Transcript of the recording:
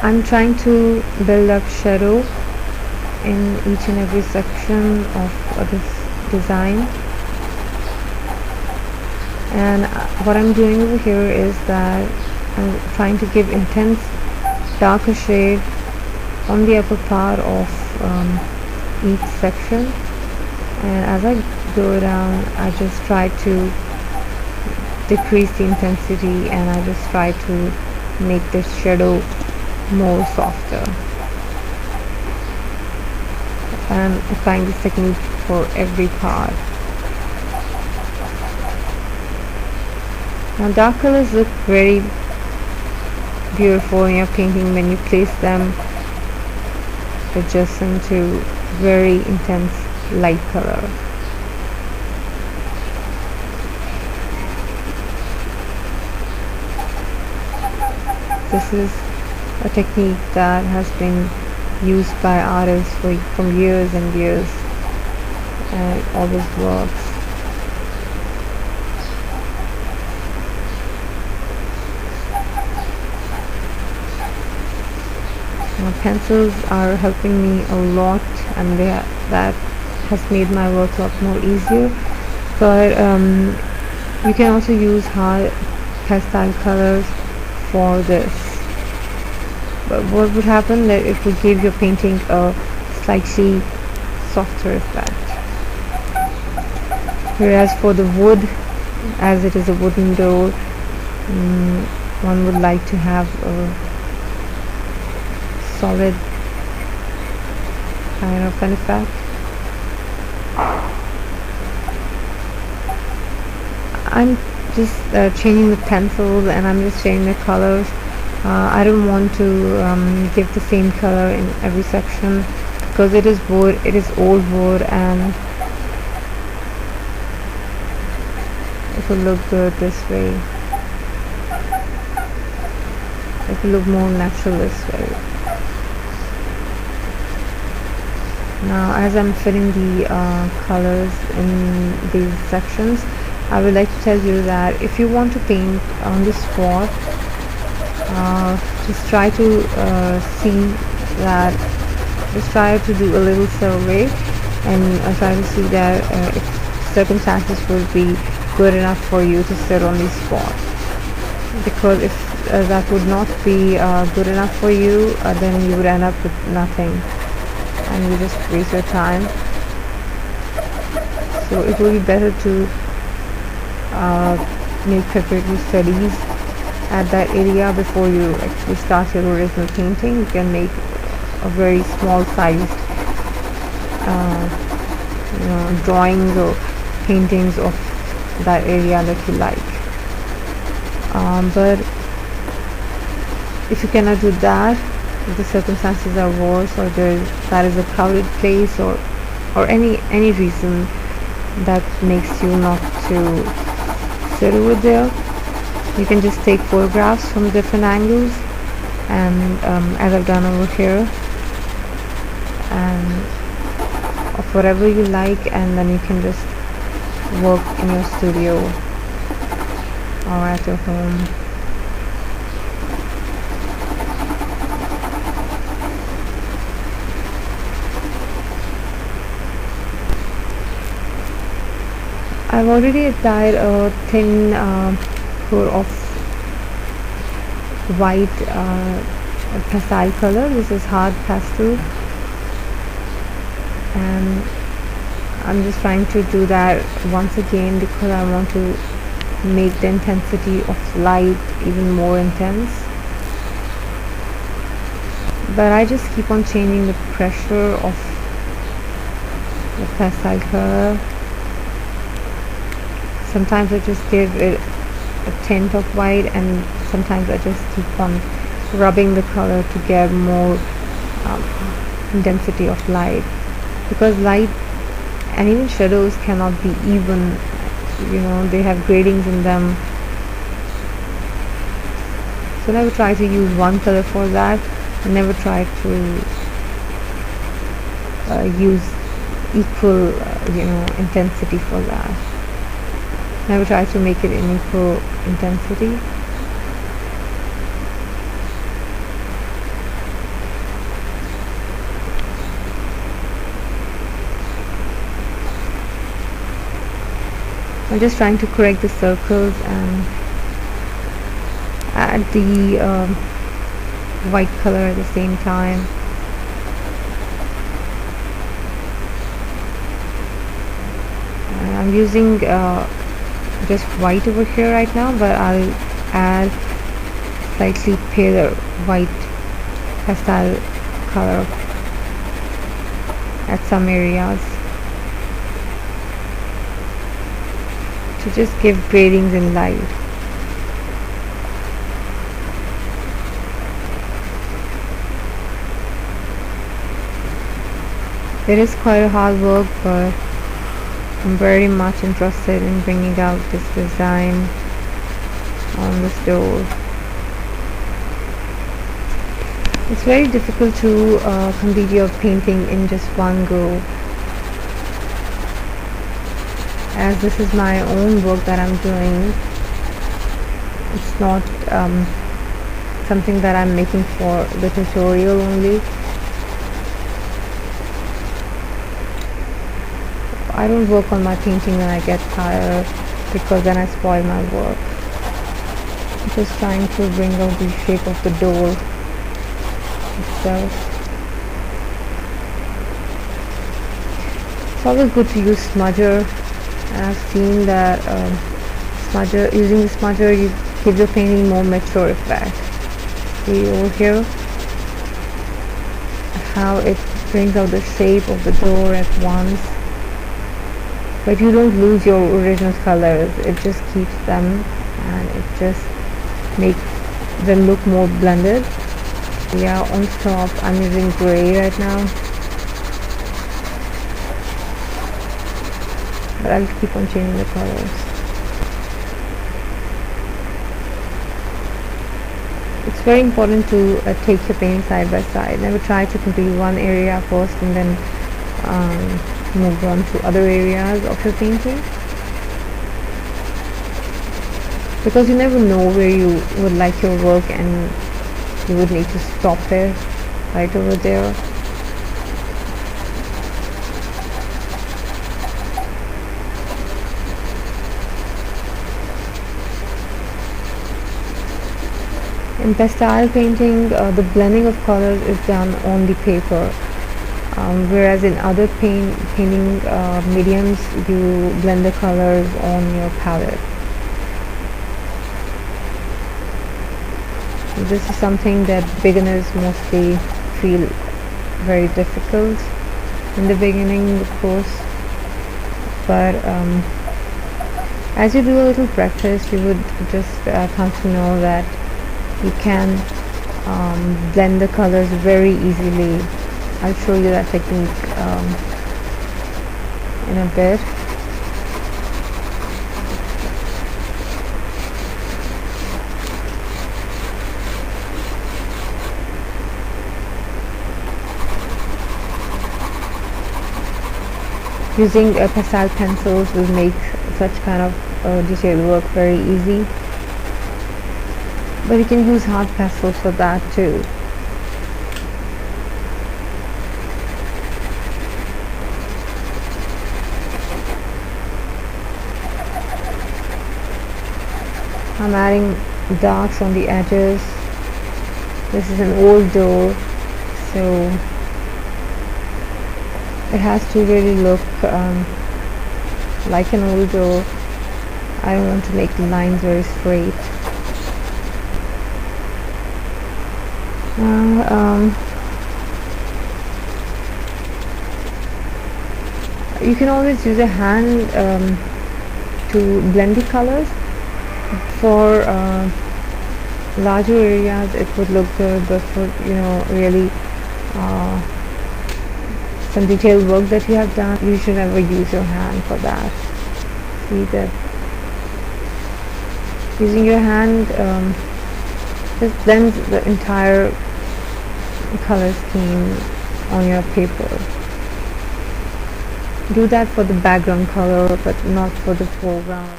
I'm trying to build up shadow in each and every section of this design, and what I'm doing over here is that I'm trying to give intense darker shade on the upper part of each section, and as I go down I just try to decrease the intensity, and I just try to make the shadow more softer. I'm applying this technique for every part. Now dark colors look very beautiful in your painting when you place them adjacent to very intense light color. This is a technique that has been used by artists from years and years, and it always works. Now, pencils are helping me a lot, and that has made my work a lot more easier, but you can also use hard pastel colors for this. But what would happen that if we give your painting a slightly softer effect? Whereas for the wood, as it is a wooden door, one would like to have a solid kind of an effect. I'm just changing the pencils, and I'm just changing the colors. I don't want to give the same color in every section because it is wood, it is old wood, and it will look good this way. It will look more natural this way. Now as I'm filling the colors in these sections, I would like to tell you that if you want to paint on the spot, just try to just try to do a little survey and try to see that if circumstances will be good enough for you to sit on the spot. Because if that would not be good enough for you, then you would end up with nothing, and you just waste your time. So it will be better to make preparatory studies at that area before you actually start your original painting. You can make a very small sized drawings or paintings of that area that you like. But if you cannot do that, if the circumstances are worse, or that is a crowded place, or any reason that makes you not to sit over there, you can just take photographs from different angles, and as I've done over here, and of whatever you like, and then you can just work in your studio or at your home. I've already applied a thin coat of white pastel color. This is hard pastel, and I'm just trying to do that once again because I want to make the intensity of light even more intense. But I just keep on changing the pressure of the pastel color. Sometimes I just give it a tint of white, and sometimes I just keep on rubbing the color to get more intensity of light, because light and even shadows cannot be even, they have gradings in them. So never try to use one color for that, and never try to use equal intensity for that. Never try to make it in equal intensity. I'm just trying to correct the circles and add the white color at the same time. And I'm using just white over here right now, but I'll add slightly paler white pastel color at some areas to just give gradings in light. It is quite a hard work, but I'm very much interested in bringing out this design on this door. It's very difficult to complete your painting in just one go, as this is my own work that I'm doing. It's not something that I'm making for the tutorial only. I don't work on my painting when I get tired, because then I spoil my work. I'm just trying to bring out the shape of the door itself. It's always good to use smudger, and I've seen that using the smudger, you give your painting more mature effect. See over here how it brings out the shape of the door at once, but you don't lose your original colors. It just keeps them, and it just makes them look more blended. Yeah, on top I'm using gray right now, but I'll keep on changing the colors. It's very important to take your painting side by side. Never try to complete one area first and then move on to other areas of your painting, because you never know where you would like your work and you would need to stop it right over there. In pastel painting, the blending of colors is done on the paper, whereas in other painting mediums, you blend the colors on your palette. This is something that beginners mostly feel very difficult in the beginning, of course, but as you do a little practice, you would just come to know that you can blend the colors very easily. I'll show you that technique in a bit. Using pastel pencils will make such kind of detailed work very easy, but you can use hard pastels for that too. I'm adding darks on the edges. This is an old door, so it has to really look like an old door. I don't want to make the lines very straight. You can always use a hand to blend the colors. For larger areas it would look good, but for really some detailed work that you have done, you should never use your hand for that. See that using your hand just blends the entire color scheme on your paper. Do that for the background color, but not for the foreground.